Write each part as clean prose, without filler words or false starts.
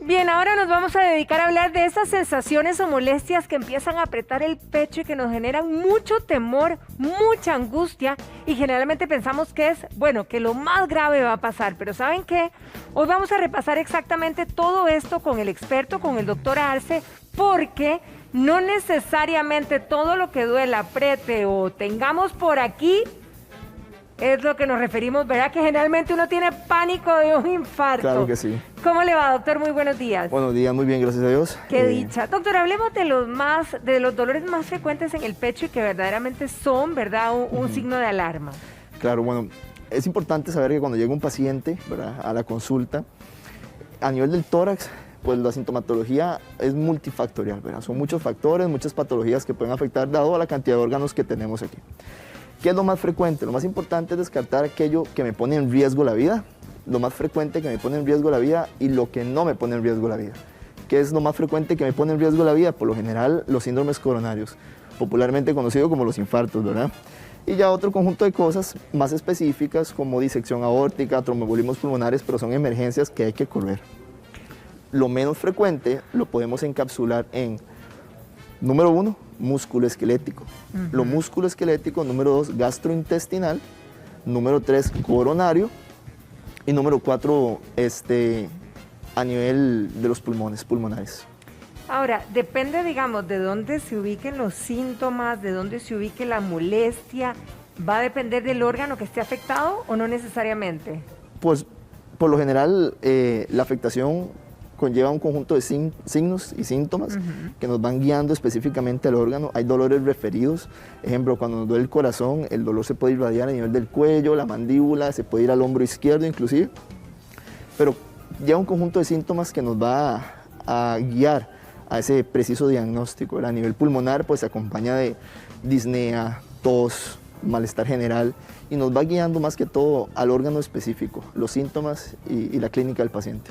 Bien, ahora nos vamos a dedicar a hablar de esas sensaciones o molestias que empiezan a apretar el pecho y que nos generan mucho temor, mucha angustia y generalmente pensamos que es, bueno, que lo más grave va a pasar. Pero ¿saben qué? Hoy vamos a repasar exactamente todo esto con el experto, con el doctor Arce, porque no necesariamente todo lo que duela, apriete o tengamos por aquí es lo que nos referimos, ¿verdad? Que generalmente uno tiene pánico de un infarto. Claro que sí. ¿Cómo le va, doctor? Muy buenos días. Buenos días, muy bien, gracias a Dios. Qué dicha. Doctor, hablemos de los dolores más frecuentes en el pecho y que verdaderamente son, ¿verdad? Un signo de alarma. Claro, bueno, es importante saber que cuando llega un paciente, ¿verdad?, a la consulta, a nivel del tórax, pues la sintomatología es multifactorial, ¿verdad? Son muchos factores, muchas patologías que pueden afectar dado a la cantidad de órganos que tenemos aquí. ¿Qué es lo más frecuente? Lo más importante es descartar aquello que me pone en riesgo la vida, lo más frecuente que me pone en riesgo la vida y lo que no me pone en riesgo la vida. ¿Qué es lo más frecuente que me pone en riesgo la vida? Por lo general, los síndromes coronarios, popularmente conocidos como los infartos, ¿verdad? Y ya otro conjunto de cosas más específicas como disección aórtica, tromboembolismos pulmonares, pero son emergencias que hay que correr. Lo menos frecuente lo podemos encapsular en, número 1, músculo esquelético. Lo músculo esquelético, número 2, gastrointestinal, número 3, coronario y número 4, a nivel de los pulmonares. Ahora, depende, digamos, de dónde se ubiquen los síntomas, de dónde se ubique la molestia, ¿va a depender del órgano que esté afectado o no necesariamente? Pues, por lo general, la afectación conlleva un conjunto de signos y síntomas que nos van guiando específicamente al órgano. Hay dolores referidos, ejemplo, cuando nos duele el corazón, el dolor se puede irradiar a nivel del cuello, la mandíbula, se puede ir al hombro izquierdo inclusive, pero lleva un conjunto de síntomas que nos va a guiar a ese preciso diagnóstico. A nivel pulmonar, pues se acompaña de disnea, tos, malestar general, y nos va guiando más que todo al órgano específico, los síntomas y la clínica del paciente.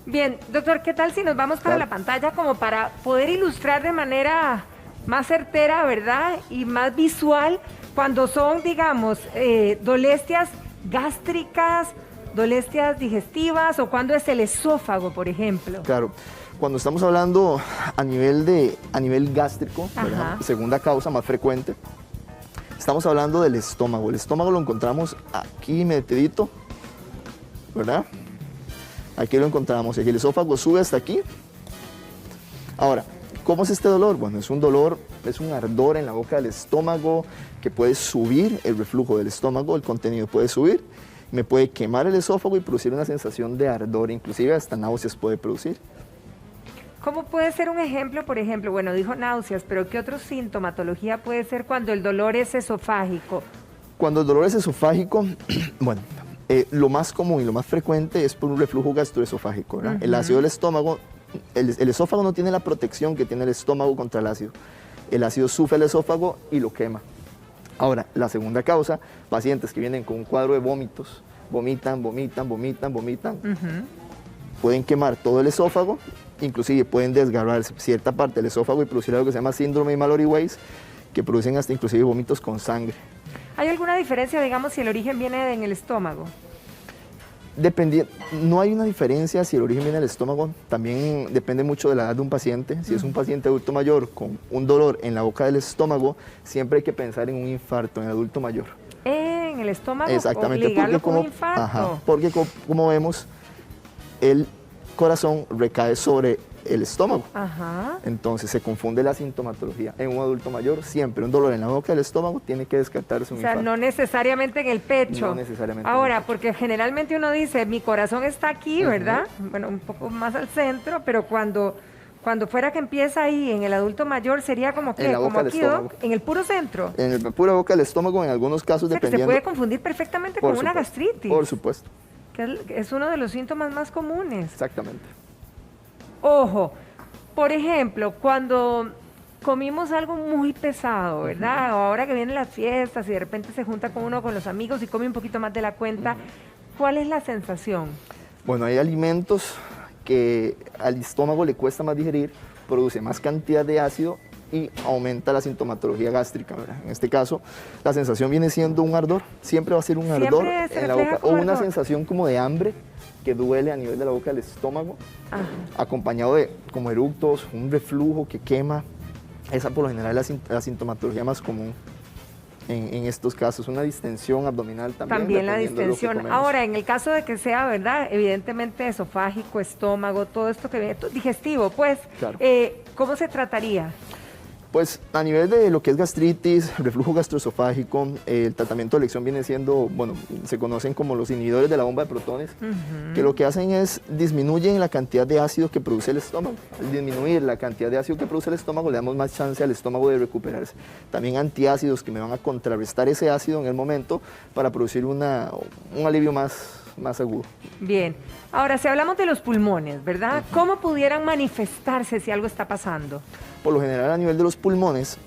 Bien, doctor, ¿qué tal si nos vamos para la pantalla como para poder ilustrar de manera más certera, ¿verdad? Y más visual cuando son, digamos, dolestias gástricas, dolestias digestivas o cuando es el esófago, por ejemplo. Claro, cuando estamos hablando a nivel gástrico, ¿verdad?, segunda causa más frecuente, estamos hablando del estómago. El estómago lo encontramos aquí metidito, ¿verdad? Aquí lo encontramos, el esófago sube hasta aquí. Ahora, ¿cómo es este dolor? Bueno, es un dolor, es un ardor en la boca del estómago que puede subir el reflujo del estómago, el contenido puede subir, me puede quemar el esófago y producir una sensación de ardor, inclusive hasta náuseas puede producir. ¿Cómo puede ser un ejemplo, por ejemplo? Bueno, dijo náuseas, pero ¿qué otra sintomatología puede ser cuando el dolor es esofágico? Cuando el dolor es esofágico, bueno, lo más común y lo más frecuente es por un reflujo gastroesofágico, ¿verdad? El ácido del estómago, el esófago no tiene la protección que tiene el estómago contra el ácido. El ácido sufre el esófago y lo quema. Ahora, la segunda causa, pacientes que vienen con un cuadro de vómitos, vomitan, pueden quemar todo el esófago, inclusive pueden desgarrar cierta parte del esófago y producir algo que se llama síndrome de Mallory-Weiss, que producen hasta inclusive vómitos con sangre. ¿Hay alguna diferencia, digamos, si el origen viene en el estómago? No hay una diferencia si el origen viene del estómago, también depende mucho de la edad de un paciente. Si es un paciente adulto mayor con un dolor en la boca del estómago, siempre hay que pensar en un infarto en el adulto mayor. ¿En el estómago? Exactamente, o ligarlo con un infarto. Porque como vemos, el corazón recae sobre el estómago. Entonces se confunde la sintomatología. En un adulto mayor, siempre un dolor en la boca del estómago tiene que descartarse un infarto. O sea, no necesariamente en el pecho. No necesariamente. Ahora, porque generalmente uno dice, mi corazón está aquí, ¿verdad? Bueno, un poco más al centro, pero cuando fuera que empieza ahí en el adulto mayor, sería como que, como aquí, en el puro centro. En la pura boca del estómago, en algunos casos, o sea, dependiendo. Que se puede confundir perfectamente con una gastritis. Por supuesto. Que es uno de los síntomas más comunes. Exactamente. Ojo, por ejemplo, cuando comimos algo muy pesado, ¿verdad? O ahora que vienen las fiestas y de repente se junta con uno con los amigos y come un poquito más de la cuenta, ¿cuál es la sensación? Bueno, hay alimentos que al estómago le cuesta más digerir, produce más cantidad de ácido y aumenta la sintomatología gástrica, ¿verdad? En este caso, la sensación viene siendo un ardor, siempre va a ser un ardor en la boca o una sensación como de hambre que duele a nivel de la boca del estómago, acompañado de como eructos, un reflujo que quema. Esa por lo general es la sintomatología más común en estos casos. Una distensión abdominal también. También la distensión. Ahora, en el caso de que sea, ¿verdad? Evidentemente esofágico, estómago, todo esto que viene, digestivo, pues, claro. ¿Cómo se trataría? Pues a nivel de lo que es gastritis, reflujo gastroesofágico, el tratamiento de elección viene siendo, bueno, se conocen como los inhibidores de la bomba de protones, que lo que hacen es disminuyen la cantidad de ácido que produce el estómago. Al disminuir la cantidad de ácido que produce el estómago, le damos más chance al estómago de recuperarse. También antiácidos que me van a contrarrestar ese ácido en el momento para producir un alivio más agudo. Bien. Ahora, si hablamos de los pulmones, ¿verdad? ¿Cómo pudieran manifestarse si algo está pasando? Por lo general, a nivel de los pulmones,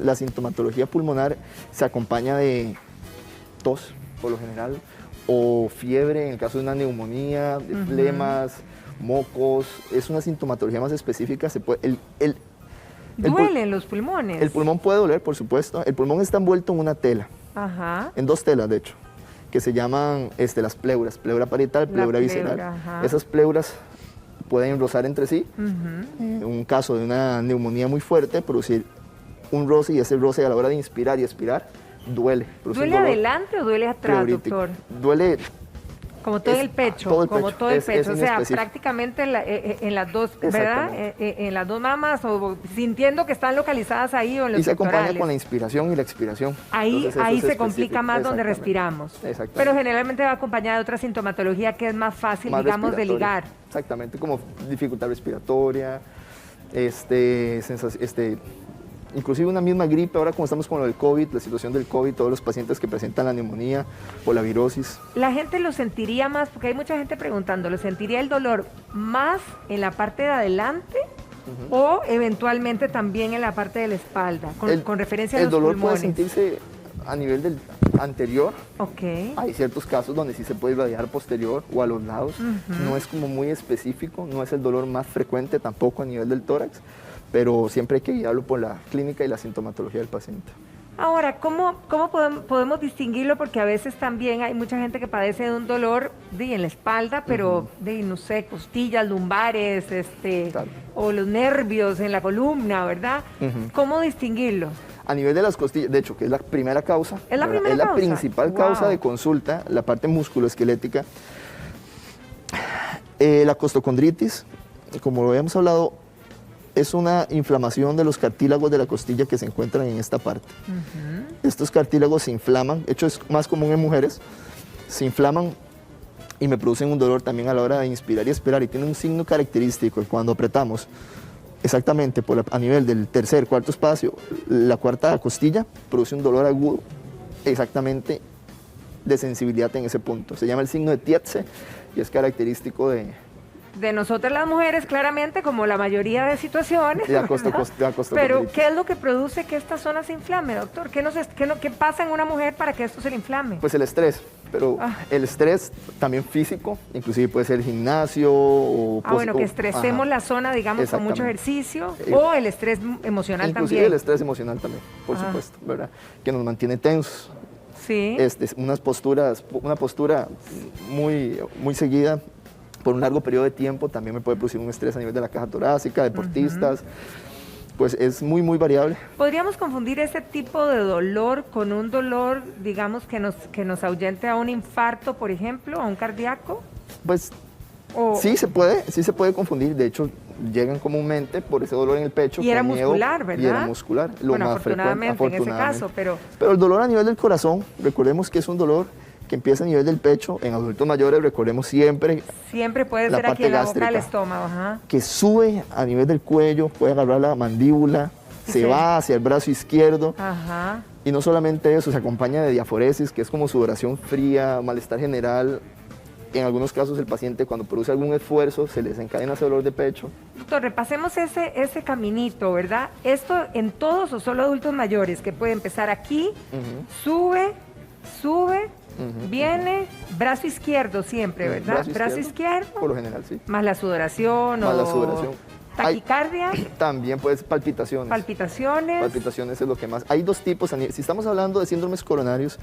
la sintomatología pulmonar se acompaña de tos, por lo general, o fiebre en el caso de una neumonía, de flemas, mocos. Es una sintomatología más específica. ¿Duelen los pulmones? El pulmón puede doler, por supuesto. El pulmón está envuelto en una tela, en dos telas, de hecho, que se llaman las pleuras, pleura parietal, pleura visceral. Esas pleuras pueden rozar entre sí. En un caso de una neumonía muy fuerte, producir un roce, y ese roce a la hora de inspirar y expirar duele. ¿Duele adelante o duele atrás, doctor? Duele como todo el pecho, como todo el pecho, o sea, prácticamente en las dos, ¿verdad? En las dos mamas, o sintiendo que están localizadas ahí o en los pectorales. Y se acompaña pectorales. con la inspiración y la expiración. Ahí se complica más donde respiramos. Pero generalmente va acompañada de otra sintomatología que es más fácil, digamos, de ligar. Exactamente, como dificultad respiratoria, inclusive una misma gripe. Ahora como estamos con lo del COVID, la situación del COVID, todos los pacientes que presentan la neumonía o la virosis. La gente lo sentiría más, porque hay mucha gente preguntando, ¿lo sentiría el dolor más en la parte de adelante o eventualmente también en la parte de la espalda, con referencia a los pulmones? El dolor puede sentirse a nivel del anterior. Hay ciertos casos donde sí se puede irradiar posterior o a los lados. No es como muy específico, no es el dolor más frecuente tampoco a nivel del tórax, pero siempre hay que guiarlo por la clínica y la sintomatología del paciente. Ahora, ¿cómo podemos distinguirlo? Porque a veces también hay mucha gente que padece de un dolor en la espalda, pero no sé, costillas, lumbares, o los nervios en la columna, ¿verdad? ¿Cómo distinguirlo? A nivel de las costillas, de hecho, que es la primera causa, es la principal causa de consulta, la parte musculoesquelética, la costocondritis, como lo habíamos hablado, es una inflamación de los cartílagos de la costilla que se encuentran en esta parte. Estos cartílagos se inflaman, de hecho es más común en mujeres, se inflaman y me producen un dolor también a la hora de inspirar y expirar, y tiene un signo característico. Cuando apretamos exactamente a nivel del tercer, cuarto espacio, la cuarta costilla, produce un dolor agudo, exactamente de sensibilidad en ese punto. Se llama el signo de Tietze y es característico de nosotras las mujeres, claramente, como la mayoría de situaciones. Pero, ¿qué es lo que produce que esta zona se inflame, doctor? ¿Qué pasa en una mujer para que esto se le inflame? Pues el estrés, pero el estrés también físico, inclusive puede ser gimnasio o... bueno, que estresemos la zona, digamos, con mucho ejercicio, o el estrés emocional inclusive también. El estrés emocional también, por supuesto, ¿verdad? Que nos mantiene tensos. Sí. Una postura muy seguida por un largo periodo de tiempo también me puede producir un estrés a nivel de la caja torácica, deportistas, pues es muy variable. ¿Podríamos confundir ese tipo de dolor con un dolor, digamos, que nos ahuyente a un infarto, por ejemplo, a un cardíaco? Pues sí se puede confundir, de hecho llegan comúnmente por ese dolor en el pecho. Y era muscular, ¿verdad? Y era muscular, lo más frecuente, en ese caso, pero el dolor a nivel del corazón, recordemos que es un dolor que empieza a nivel del pecho. En adultos mayores, recordemos siempre puede ser aquí en la boca del estómago, que sube a nivel del cuello, puede agarrar la mandíbula, se va hacia el brazo izquierdo, y no solamente eso, se acompaña de diaforesis, que es como sudoración fría, malestar general. En algunos casos el paciente, cuando produce algún esfuerzo, se le desencadena ese dolor de pecho. Doctor, repasemos ese caminito, ¿verdad? ¿Esto en todos o solo adultos mayores? Que puede empezar aquí, sube, viene, brazo izquierdo siempre, ¿verdad? Brazo izquierdo. Por lo general, sí. Más la sudoración. Taquicardia. También puede ser palpitaciones. Palpitaciones. Palpitaciones es lo que más. Hay dos tipos. Si estamos hablando de síndromes coronarios,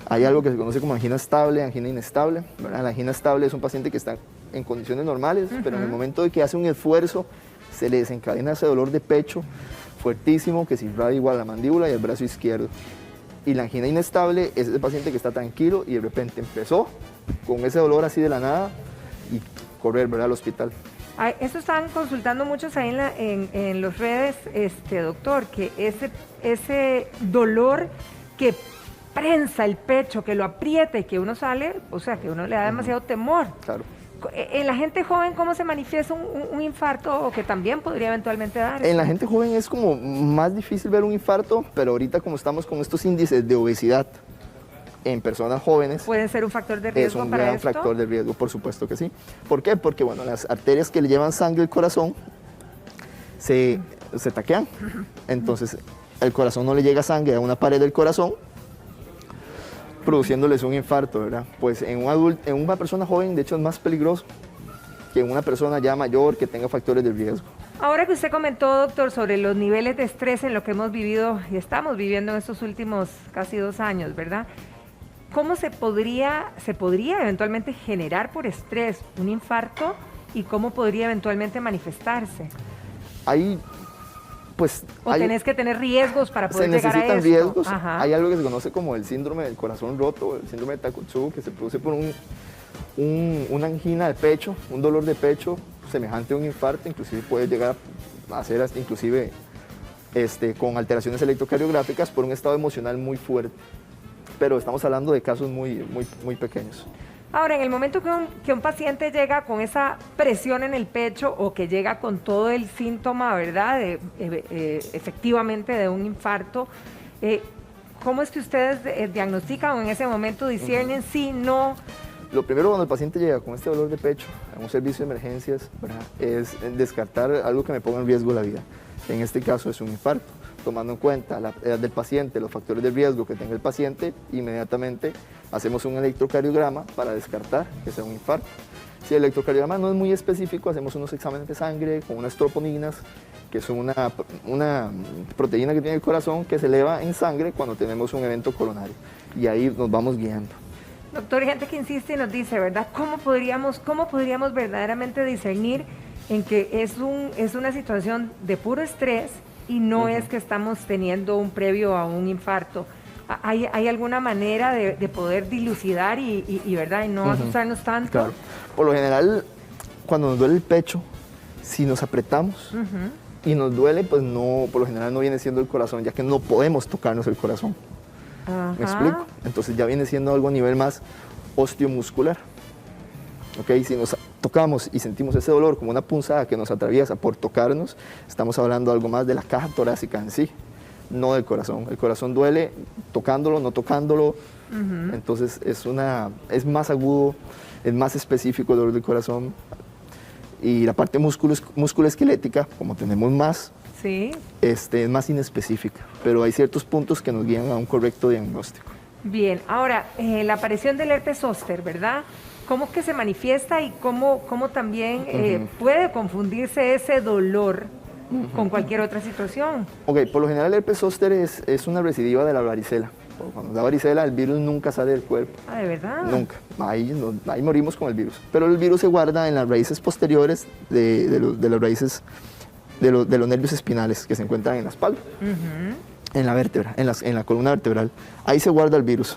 hay algo que se conoce como angina estable, angina inestable, ¿verdad? La angina estable es un paciente que está en condiciones normales, pero en el momento de que hace un esfuerzo, se le desencadena ese dolor de pecho fuertísimo que se irradia igual la mandíbula y el brazo izquierdo. Y la angina inestable es el paciente que está tranquilo y de repente empezó con ese dolor así de la nada y correr, ¿verdad?, al hospital. Esto están consultando muchos ahí en las redes, doctor, que ese dolor que prensa el pecho, que lo aprieta y que uno sale, o sea, que uno le da demasiado temor. Claro. En la gente joven, ¿cómo se manifiesta un infarto o que también podría eventualmente dar? En la gente joven es como más difícil ver un infarto, pero ahorita como estamos con estos índices de obesidad en personas jóvenes, ¿puede ser un factor de riesgo es un para gran esto? factor de riesgo, por supuesto que sí. ¿Por qué? Porque bueno, las arterias que le llevan sangre al corazón se taquean, entonces el corazón no le llega sangre a una pared del corazón, produciéndoles un infarto, ¿verdad? Pues en una persona joven, de hecho, es más peligroso que en una persona ya mayor que tenga factores de riesgo. Ahora que usted comentó, doctor, sobre los niveles de estrés en lo que hemos vivido y estamos viviendo en estos últimos casi 2 años, ¿verdad? ¿Cómo se podría eventualmente generar por estrés un infarto y cómo podría eventualmente manifestarse? Tenés que tener riesgos para poder llegar a esto. Se necesitan riesgos. Ajá. Hay algo que se conoce como el síndrome del corazón roto, el síndrome de Takotsubo, que se produce por una angina de pecho, un dolor de pecho semejante a un infarto, inclusive puede llegar a ser inclusive con alteraciones electrocardiográficas por un estado emocional muy fuerte. Pero estamos hablando de casos muy, muy, muy pequeños. Ahora, en el momento que un paciente llega con esa presión en el pecho o que llega con todo el síntoma, ¿verdad?, efectivamente de un infarto, ¿cómo es que ustedes diagnostican o en ese momento disciernen sí, no? Lo primero cuando el paciente llega con este dolor de pecho a un servicio de emergencias, ¿verdad?, es descartar algo que me ponga en riesgo la vida. En este caso es un infarto. Tomando en cuenta la edad del paciente, los factores de riesgo que tenga el paciente, inmediatamente hacemos un electrocardiograma para descartar que sea un infarto. Si el electrocardiograma no es muy específico, hacemos unos exámenes de sangre con unas troponinas, que son una proteína que tiene el corazón que se eleva en sangre cuando tenemos un evento coronario. Y ahí nos vamos guiando. Doctor, hay gente que insiste y nos dice, ¿verdad? ¿Cómo podríamos verdaderamente discernir en que es una situación de puro estrés y no es que estamos teniendo un previo a un infarto? ¿Hay alguna manera de poder dilucidar ¿verdad?, y no asustarnos tanto? Claro. Por lo general, cuando nos duele el pecho, si nos apretamos y nos duele, pues no, por lo general no viene siendo el corazón, ya que no podemos tocarnos el corazón. Ajá. ¿Me explico? Entonces ya viene siendo algo a nivel más osteomuscular. ¿Okay? Si nos tocamos y sentimos ese dolor como una punzada que nos atraviesa por tocarnos, estamos hablando algo más de la caja torácica en sí, no del corazón. El corazón duele tocándolo, no tocándolo, entonces es más agudo, es más específico el dolor del corazón. Y la parte musculoesquelética, como tenemos más, sí, es más inespecífica, pero hay ciertos puntos que nos guían a un correcto diagnóstico. Bien, ahora, la aparición del herpes zóster, ¿verdad? ¿Cómo que se manifiesta y cómo también puede confundirse ese dolor con cualquier otra situación? Ok, por lo general el herpes zóster es una recidiva de la varicela. Cuando da varicela, el virus nunca sale del cuerpo. Ah, ¿de verdad? Nunca. Ahí morimos con el virus. Pero el virus se guarda en las raíces posteriores de las raíces de los nervios espinales que se encuentran en la espalda, en la vértebra, en la columna vertebral. Ahí se guarda el virus.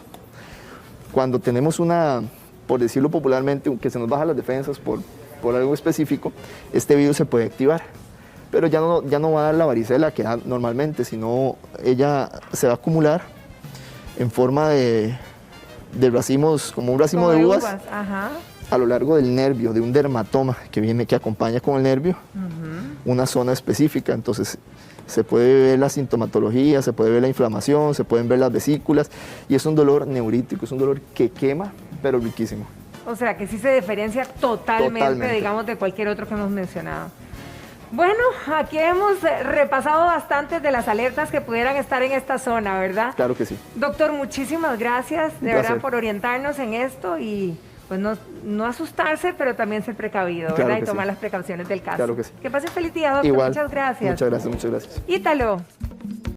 Cuando tenemos por decirlo popularmente, que se nos bajan las defensas por algo específico, este virus se puede activar. Pero ya no va a dar la varicela que da normalmente, sino ella se va a acumular en forma de racimos, como un racimo de uvas. Ajá. A lo largo del nervio, de un dermatoma que acompaña con el nervio, una zona específica. Entonces se puede ver la sintomatología, se puede ver la inflamación, se pueden ver las vesículas, y es un dolor neurítico, es un dolor que quema, pero riquísimo. O sea, que sí se diferencia totalmente, digamos, de cualquier otro que hemos mencionado. Bueno, aquí hemos repasado bastantes de las alertas que pudieran estar en esta zona, ¿verdad? Claro que sí. Doctor, muchísimas gracias, de verdad, por orientarnos en esto y pues no asustarse, pero también ser precavido, Claro ¿verdad? que Y tomar sí. las precauciones del caso. Claro que sí. Que pase feliz día, doctor. Igual. Muchas gracias. Muchas gracias, muchas gracias. Ítalo.